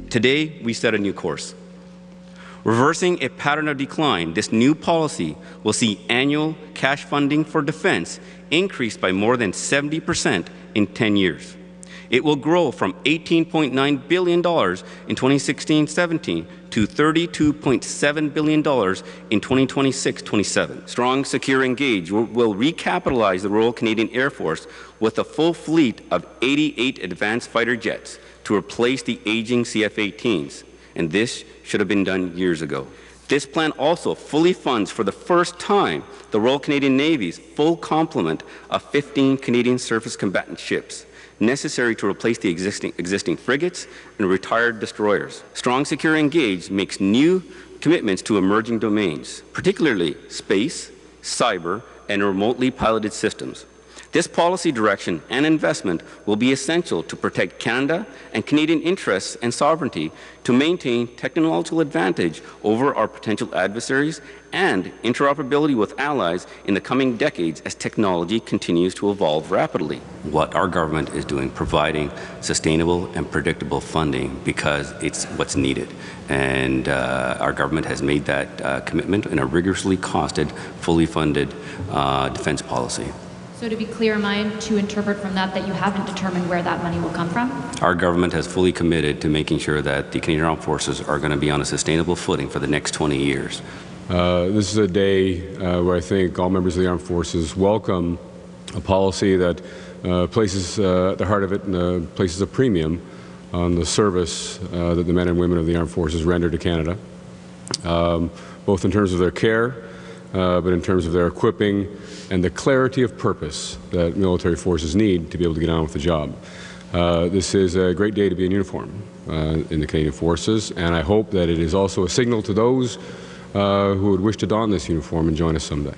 Today, we set a new course. Reversing a pattern of decline, this new policy will see annual cash funding for defense increase by more than 70% in 10 years. It will grow from $18.9 billion in 2016-17 to $32.7 billion in 2026-27. Strong, Secure, Engage will recapitalize the Royal Canadian Air Force with a full fleet of 88 advanced fighter jets to replace the aging CF-18s, and this should have been done years ago. This plan also fully funds for the first time the Royal Canadian Navy's full complement of 15 Canadian surface combatant ships, necessary to replace the existing frigates and retired destroyers. Strong, Secure, Engage makes new commitments to emerging domains, particularly space, cyber, and remotely piloted systems. This policy direction and investment will be essential to protect Canada and Canadian interests and sovereignty, to maintain technological advantage over our potential adversaries, and interoperability with allies in the coming decades as technology continues to evolve rapidly. What our government is doing, providing sustainable and predictable funding, because it's what's needed. And our government has made that commitment in a rigorously costed, fully funded defense policy. So to be clear, am I to interpret from that that you haven't determined where that money will come from? Our government has fully committed to making sure that the Canadian Armed Forces are going to be on a sustainable footing for the next 20 years. This is a day where I think all members of the armed forces welcome a policy that places at the heart of it places a premium on the service that the men and women of the armed forces render to Canada, both in terms of their care, but in terms of their equipping and the clarity of purpose that military forces need to be able to get on with the job. This is a great day to be in uniform in the Canadian Forces, and I hope that it is also a signal to those who would wish to don this uniform and join us someday.